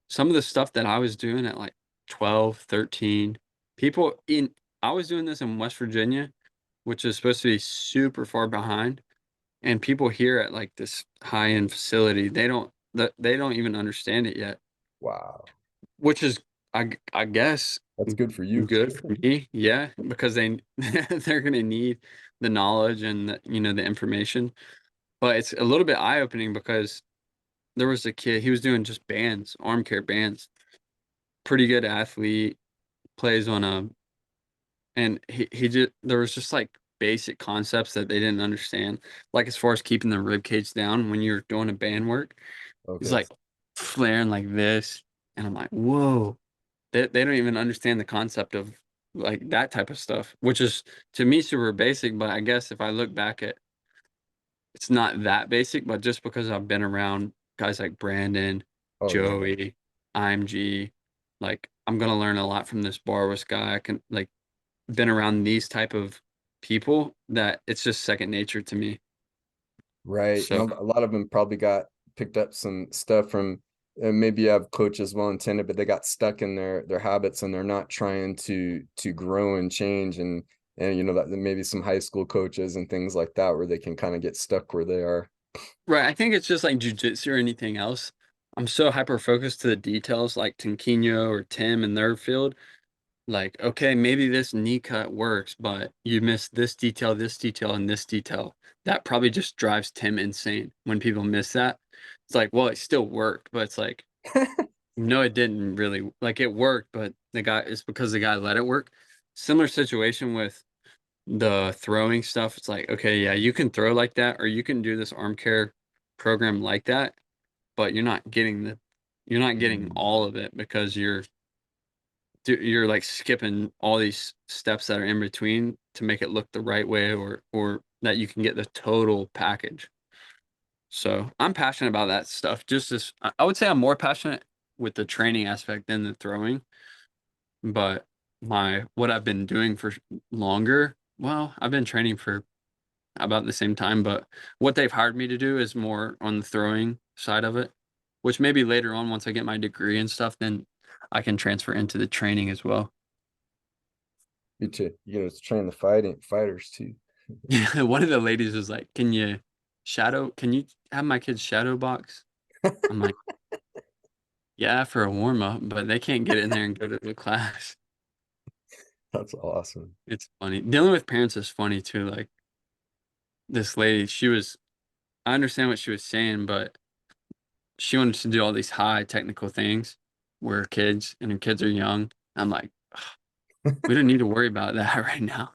Some of the stuff that I was doing at like 12, 13, people in I was doing this in West Virginia, which is supposed to be super far behind. And people here at like this high-end facility, they don't even understand it yet, Wow. which is I guess That's good for you. good for me. Yeah, because they they're gonna need the knowledge and the information. But it's a little bit eye-opening because there was a kid, he was doing just bands, arm care bands, pretty good athlete, plays on a and he just there was just like basic concepts that they didn't understand. Like as far as keeping the rib cage down when you're doing a band work, he's Okay. like flaring like this, and I'm like, whoa. They don't even understand the concept of like that type of stuff, which is to me super basic. But I guess if I look back at it's not that basic, but just because I've been around guys like Brandon, Oh yeah. Joey, IMG, like I'm gonna learn a lot from this Barwis guy. I can like been around these type of people that it's just second nature to me. Right. And So a lot of them probably got picked up some stuff from maybe you have coaches well intended, but they got stuck in their habits and they're not trying to grow and change and you know that maybe some high school coaches and things like that where they can kind of get stuck where they are. right, I think it's just like jujitsu or anything else. I'm so hyper focused to the details like Tinquinho or Tim in their field. Like, okay, maybe this knee cut works, but you missed this detail, and this detail. That probably just drives Tim insane when people miss that. It's like, well, it still worked, but it's like, no, it didn't really. Like, it worked, but it's because the guy let it work. Similar situation with the throwing stuff. It's like, okay, yeah, you can throw like that, or you can do this arm care program like that, but you're not getting Mm. all of it because you're like skipping all these steps that are in between to make it look the right way or that you can get the total package. So I'm passionate about that stuff. Just as I would say I'm more passionate with the training aspect than the throwing, but my what I've been doing for longer, well, I've been training for about the same time, but what they've hired me to do is more on the throwing side of it, which maybe later on once I get my degree and stuff, then I can transfer into the training as well. You too. You know, train the fighting fighters too. Yeah, one of the ladies was like, can you have my kids shadow box?" I'm like, "Yeah, for a warm up, but they can't get in there and go to the class." That's awesome. It's funny. Dealing with parents is funny too. Like this lady, I understand what she was saying, but she wanted to do all these high technical things where her kids are young. I'm like, "Ugh, we don't need to worry about that right now.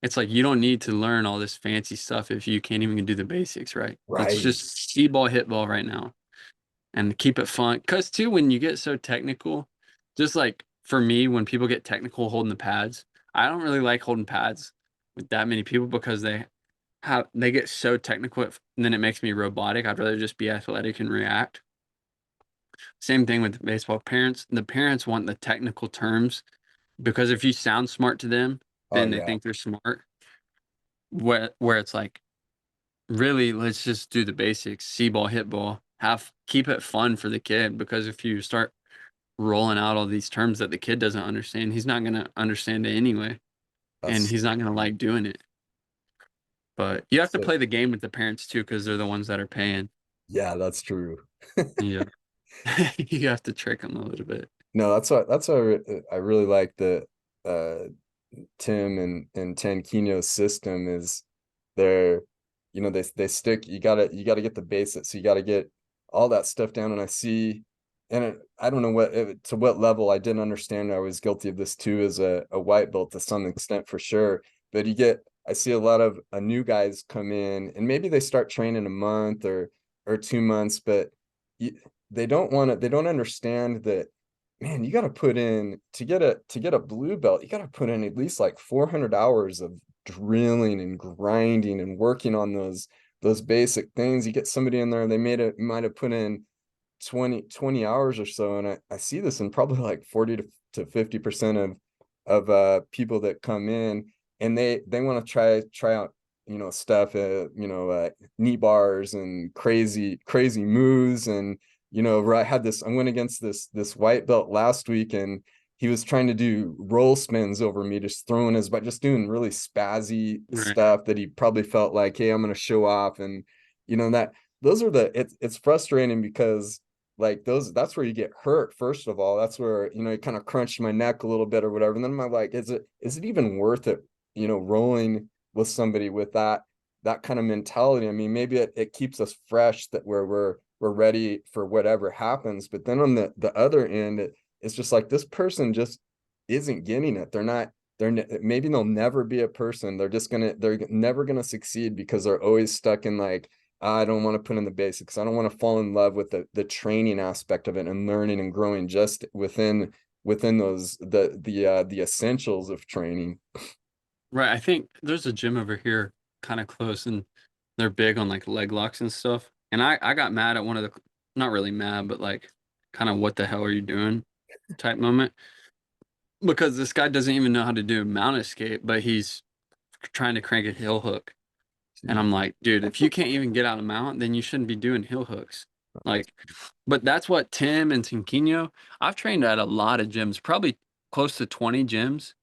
It's like you don't need to learn all this fancy stuff if you can't even do the basics right. Let's Right. just see ball, hit ball right now." And keep it fun. Cause too, when you get so technical, just like for me, when people get technical holding the pads, I don't really like holding pads with that many people because they get so technical and then it makes me robotic. I'd rather just be athletic and react. Same thing with baseball parents. The parents want the technical terms because if you sound smart to them, Oh then they yeah. think they're smart. Where it's like, really, let's just do the basics, see ball, hit ball, keep it fun for the kid because if you start rolling out all these terms that the kid doesn't understand, he's not gonna understand it anyway, and That's he's not gonna like doing it. But you have to so play the game with the parents too, because they're the ones that are paying. yeah, that's true. Yeah, you have to trick them a little bit. No, that's why I really like the uh Tim and Tankino's system is they're you know they stick you gotta get the basics. So you gotta get all that stuff down and I see and I don't know to what level I didn't understand. I was guilty of this too as a white belt to some extent for sure. But I see a lot of new guys come in and maybe they start training a month or 2 months, but they don't understand that, man, you got to put in to get a blue belt, you got to put in at least like 400 hours of drilling and grinding and working on those basic things. You get somebody in there, they might have put in 20 hours or so, and I see this in probably like 40 to 50% of people that come in, and they want to try out, you know, stuff, knee bars and crazy moves. And you know, where I went against this white belt last week, and he was trying to do roll spins over me, just throwing his, but just doing really spazzy Right. stuff that he probably felt like, hey, I'm going to show off. And you know, that those are it's frustrating because like that's where you get hurt. First of all, that's where, you know, it kind of crunched my neck a little bit or whatever. And then I'm like, is it even worth it, you know, rolling with somebody with that kind of mentality? I mean, maybe it keeps us fresh, that where we're ready for whatever happens. But then on the other end, it's just like this person just isn't getting it. Maybe they'll never be a person. They're never gonna succeed because they're always stuck in like, I don't want to put in the basics. I don't want to fall in love with the training aspect of it and learning and growing just within those the essentials of training. Right. I think there's a gym over here kind of close, and they're big on like leg locks and stuff. And I got mad at one of the, not really mad, but like kind of what the hell are you doing type moment, because this guy doesn't even know how to do a mount escape, but he's trying to crank a heel hook. And I'm like, dude, if you can't even get out of mount, then you shouldn't be doing heel hooks. Like, but that's what Tim and Tinquinho, I've trained at a lot of gyms, probably close to 20 gyms,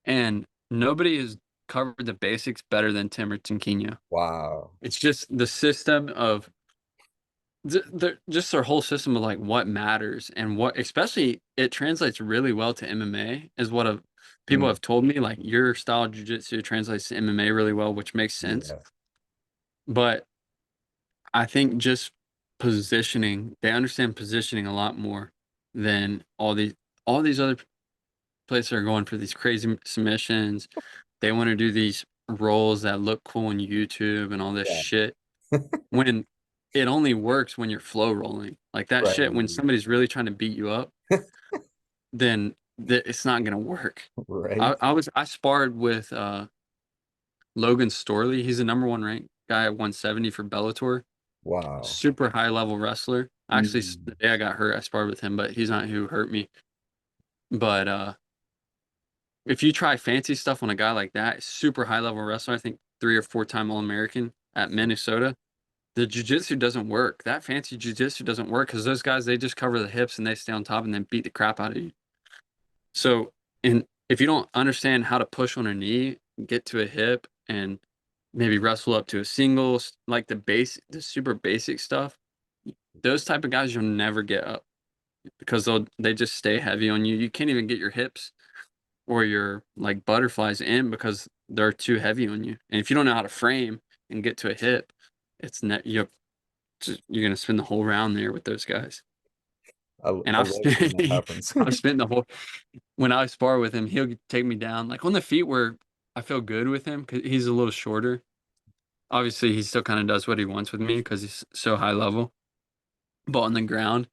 and nobody has covered the basics better than Tim or Tinquinho. Wow. It's just the system of just their whole system of like what matters and what, especially it translates really well to MMA, is what people Mm, have told me. Like your style of jiu-jitsu translates to MMA really well, which makes sense. yeah. But I think just positioning, they understand positioning a lot more than all these other places are going for these crazy submissions. They want to do these rolls that look cool on YouTube and all this Yeah. shit, when it only works when you're flow rolling. Like that shit, when Right. somebody's really trying to beat you up, then it's not gonna work. Right. I sparred with Logan Storley. He's the number one ranked guy at 170 for Bellator. Wow. Super high level wrestler. Actually, the Mm. day I got hurt, I sparred with him, but he's not who hurt me. But if you try fancy stuff on a guy like that, super high level wrestler, I think 3 or 4 time All American at Minnesota, the jujitsu doesn't work. That fancy jujitsu doesn't work because those guys, they just cover the hips and they stay on top and then beat the crap out of you. So, and if you don't understand how to push on a knee, get to a hip, and maybe wrestle up to a singles, like the super basic stuff, those type of guys you'll never get up because they just stay heavy on you. You can't even get your hips or your like butterflies in because they're too heavy on you. And if you don't know how to frame and get to a hip, you're gonna spend the whole round there with those guys. And I love it when that happens. I've spent the whole when I spar with him, he'll take me down like on the feet where I feel good with him because he's a little shorter. Obviously, he still kind of does what he wants with me because he's so high level. But on the ground,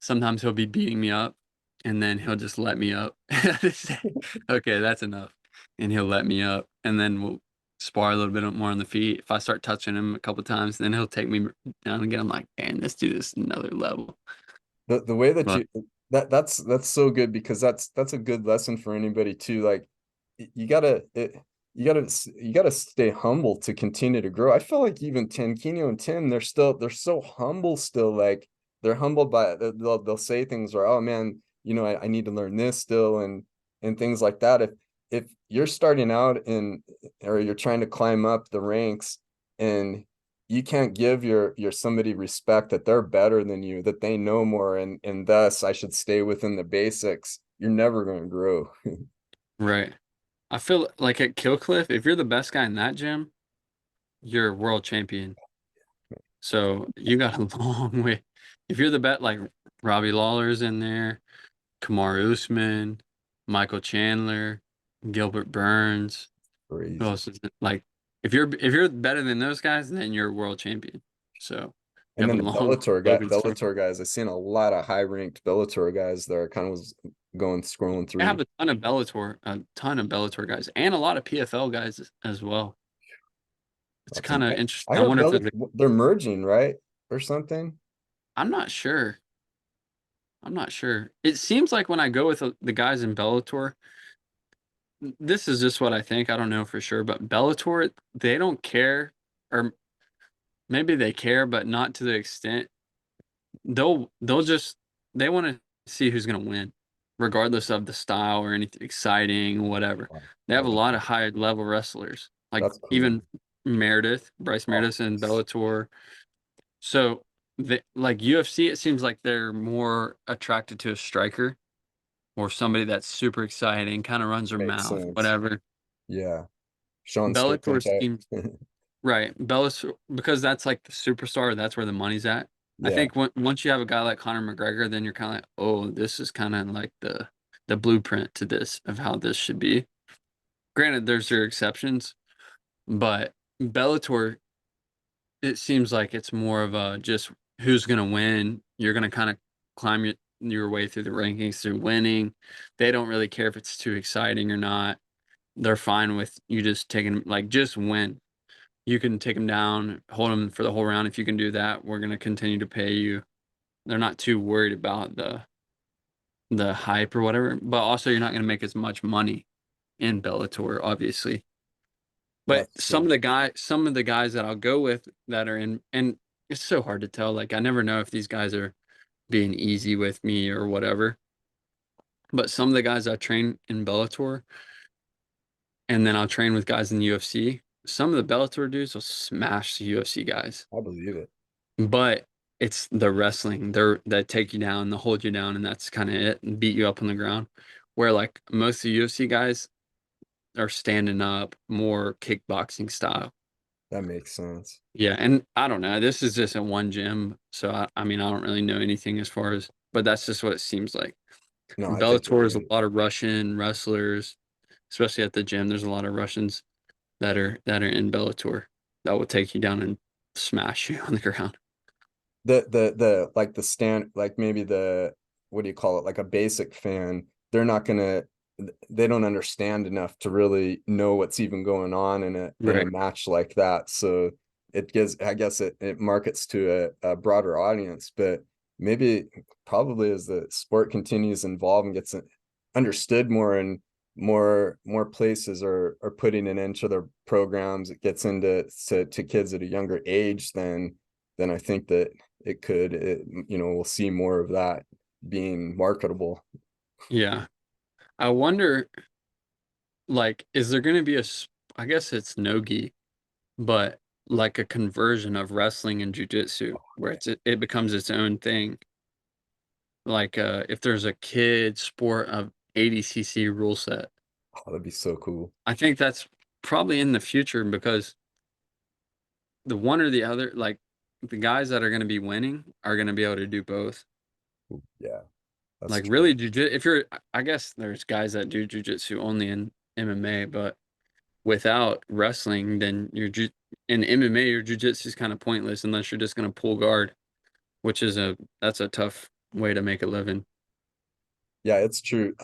sometimes he'll be beating me up, and then he'll just let me up. Say, okay, that's enough, and he'll let me up, and then we'll spar a little bit more on the feet. If I start touching him a couple times, then he'll take me down again. I'm like, man, let's do this another level. The way that But that's so good, because that's a good lesson for anybody too. Like, you gotta you gotta stay humble to continue to grow. I feel like even Tankino and Tim, they're so humble still. Like, they're humbled by it. They'll say things where, oh man, you know, I need to learn this still, and things like that. If you're starting out or you're trying to climb up the ranks, and you can't give your somebody respect, that they're better than you, that they know more, and thus I should stay within the basics, you're never going to grow. right, I feel like at Killcliff, if you're the best guy in that gym, you're world champion. So you got a long way. If you're the best, like Robbie Lawler's in there, Kamaru Usman, Michael Chandler, Gilbert Burns. Who Crazy. else is it? Like if you're better than those guys, then you're world champion. So And then the Long Logan Storm. Bellator guys, I've seen a lot of high ranked Bellator guys that are kind of was going scrolling I through. have a ton of Bellator guys, and a lot of PFL guys as well. It's That's kind of I interesting. I heard wonder if there's They're merging, right? Or something. I'm not sure. I'm not sure. It seems like when I go with the guys in Bellator, this is just what I think. I don't know for sure, but Bellator, they don't care, or maybe they care, but not to the extent. They'll just they want to see who's going to win, regardless of the style or anything exciting, whatever. Wow. They have a Okay. lot of high level wrestlers, like That's cool. even Bryce Oh, Meredith in Bellator. So like UFC, it seems like they're more attracted to a striker or somebody that's super exciting, kind of runs their makes mouth, sense. whatever. Yeah. Sean Strickland Bellator type. seems right. Bellator, because that's like the superstar. That's where the money's at. I Yeah, think once you have a guy like Conor McGregor, then you're kind of like, oh, this is kind of like the blueprint to this of how this should be. Granted, there's your exceptions, but Bellator, it seems like it's more of a just who's gonna win. You're gonna kind of climb your way through the rankings through winning. They don't really care if it's too exciting or not. They're fine with you just taking like just win. You can take them down, hold them for the whole round. If you can do that, we're gonna continue to pay you. They're not too worried about the hype or whatever, but also you're not gonna make as much money in Bellator, obviously. But that's true. some of the guys that I'll go with that are in, and it's so hard to tell. Like I never know if these guys are being easy with me or whatever. But some of the guys I train in Bellator, and then I'll train with guys in the UFC. Some of the Bellator dudes will smash the UFC guys. I believe it. But it's the wrestling that take you down, they hold you down, and that's kind of it, and beat you up on the ground. Where like most of the UFC guys are standing up, more kickboxing style. That makes sense. Yeah, and I don't know. This is just in one gym, so I mean I don't really know anything as far as, but that's just what it seems like. No, I think you're Bellator is a right. lot of Russian wrestlers, especially at the gym. There's a lot of Russians that are in Bellator that will take you down and smash you on the ground. The like the stand like maybe the what do you call it, like a basic fan, they're not gonna they don't understand enough to really know what's even going on in a Right. match like that. So it gives, I guess it markets to a broader audience, but maybe probably as the sport continues to evolve and gets understood more, and more places are putting it into their programs, it gets into to kids at a younger age, then I think that we'll see more of that being marketable. Yeah. I wonder, like, is there going to be I guess it's no-gi, but like a conversion of wrestling and jujitsu where it becomes its own thing. Like, if there's a kid sport of 80 cc rule set, Oh, that'd be so cool. I think that's probably in the future because the one or the other, like the guys that are going to be winning are going to be able to do both. Yeah, that's Like true. really, if you're, I guess there's guys that do jujitsu only in MMA, but without wrestling, then in MMA, your jujitsu is kind of pointless unless you're just going to pull guard, which is that's a tough way to make a living. Yeah, it's true.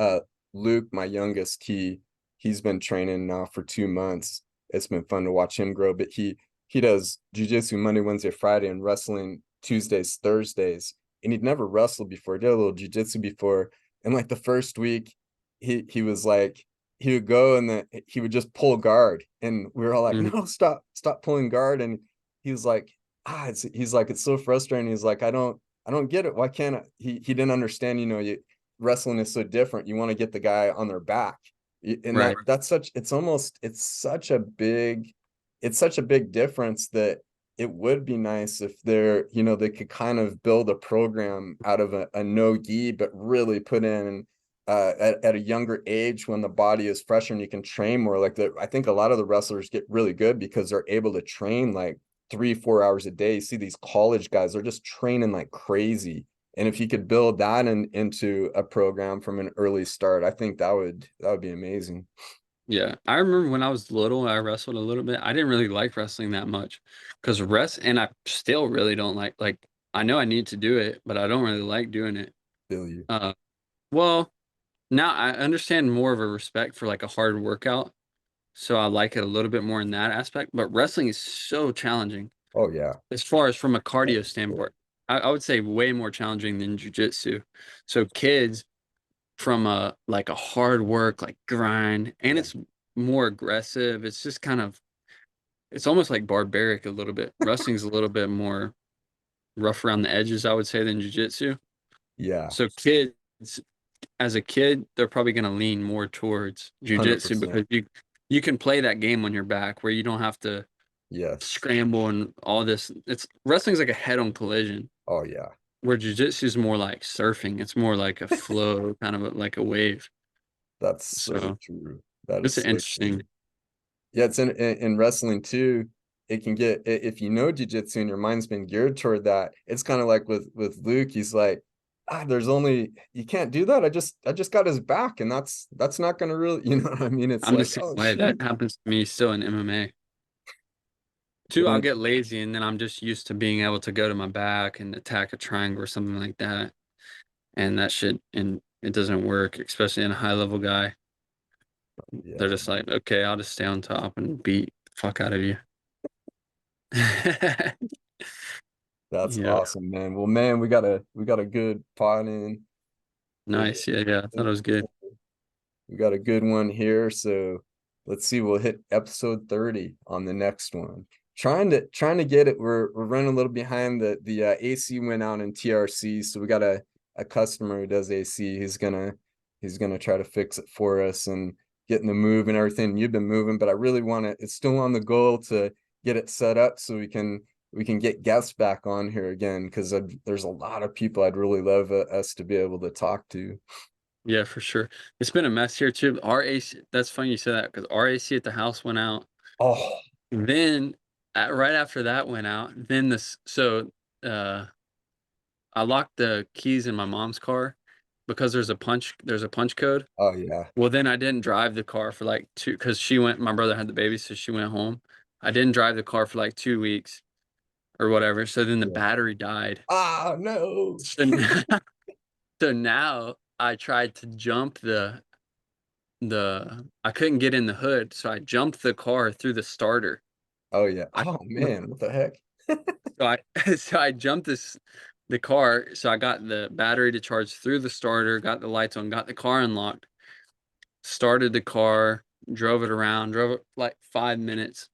Luke, my youngest, he's been training now for 2 months. It's been fun to watch him grow, but he does jujitsu Monday, Wednesday, Friday, and wrestling Tuesdays, Thursdays. And he'd never wrestled before. He did a little jujitsu before. And like the first week, he was like, he would go and then he would just pull guard. And we were all like, Mhm. no, stop pulling guard. And he was like, he's like, it's so frustrating. He's like, I don't get it. Why can't I? He didn't understand, wrestling is so different. You want to get the guy on their back. And Right. that's such it's such a big difference that it would be nice if they could kind of build a program out of a no gi, but really put in at a younger age when the body is fresher and you can train more. Like I think a lot of the wrestlers get really good because they're able to train like 3-4 hours a day. You see these college guys, they're just training like crazy. And if you could build that into a program from an early start, I think that would be amazing. Yeah, I remember when I was little, I wrestled a little bit. I didn't really like wrestling that much because and I still really don't like, I know I need to do it, but I don't really like doing it. Feel you. Uh, well, now I understand more of a respect for like a hard workout, so I like it a little bit more in that aspect. But wrestling is so challenging Oh yeah. as far as from a Oh, cardio for sure. standpoint. I would say way more challenging than jujitsu. So kids from a like a hard work, like grind, and Yeah. it's more aggressive. It's just kind of it's almost like barbaric a little bit. Wrestling's a little bit more rough around the edges, I would say, than jujitsu. Yeah. So kids, as a kid, they're probably going to lean more towards jujitsu 100%. because you can play that game on your back where you don't have to Yes. scramble and all this. It's wrestling's like a head-on collision, Oh yeah. where jujitsu is more like surfing. It's more like a flow, kind of like a wave. That's so So true. That is it's an so true. interesting. Yeah, it's in wrestling too. It can get if you know jujitsu and your mind's been geared toward that. It's kind of like with Luke. He's like, there's only you can't do that. I just got his back, and that's not gonna really, you know what I mean? It's I'm the like, same oh way. That shoot, happens to me still in MMA. you Two, I'll don't. get lazy and then I'm just used to being able to go to my back and attack a triangle or something like that. And that shit, and it doesn't work, especially in a high level guy. They're Yeah, just like, okay, I'll just stay on top and beat the fuck out of you. that's Yeah, awesome, man. Well, man, we got a good pod in. We're nice. Yeah, yeah. I thought it was good. We got a good one here, so let's see. We'll hit episode 30 on the next one. Trying to get it. We're running a little behind. The AC went out in TRC, so we got a customer who does AC. He's gonna try to fix it for us and getting the move and everything. You've been moving, but I really want to. It's still on the goal to get it set up so we can get guests back on here again because there's a lot of people I'd really love us to be able to talk to. Yeah, for sure. It's been a mess here too. Our AC, that's funny you said that because our AC at the house went out. Oh, Then right after that went out, then uh I locked the keys in my mom's car because there's a punch code. oh yeah, Well, then I didn't drive the car for like two because my brother had the baby, so she went home. I didn't drive the car for like 2 weeks or whatever. So then the yeah. battery died. Ah, no. So, so now I tried to jump I couldn't get in the hood, so I jumped the car through the starter. Oh yeah. I Oh man, what the heck? so I so I jumped the car, so I got the battery to charge through the starter, got the lights on, got the car unlocked, started the car, drove it around, drove it like 5 minutes,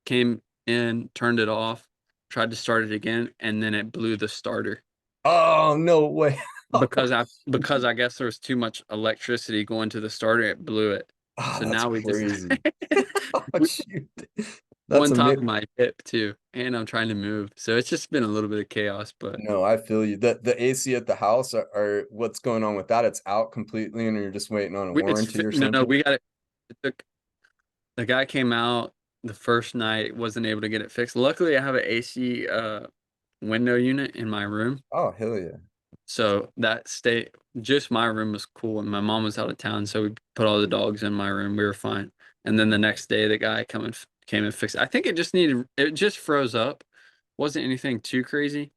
came in, turned it off, tried to start it again, and then it blew the starter Oh no way. because I guess there was too much electricity going to the starter, it blew it. Oh, So that's now we just crazy. Oh shoot. That's on a top mi- of my hip too, and I'm trying to move. So it's just been a little bit of chaos, but No, I feel you. The AC at the house are what's going on with that? It's out completely and you're just waiting on a warranty or no, something. we got it. It took The guy came out the first night, wasn't able to get it fixed. Luckily, I have an AC window unit in my room. Oh, hell yeah. So just my room was cool, and my mom was out of town, so we put all the dogs in my room. We were fine. And then the next day, the guy came and fixed it. I think it just froze up. Wasn't anything too crazy,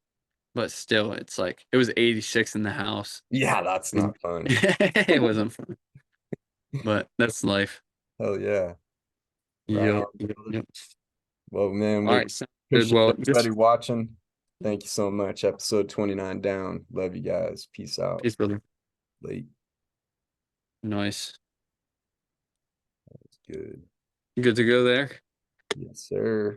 but still, it's like it was 86 in the house. Yeah, that's And not fun. it wasn't fun, but that's life. Hell yeah. Right Yep, on, yep, brother. yep. Well, man, All we right, sounds good. appreciate Well, everybody just watching. Thank you so much. Episode 29 down. Love you guys. Peace out. peace, brother. Late. Nice. Good. Good to go there. Yes, sir.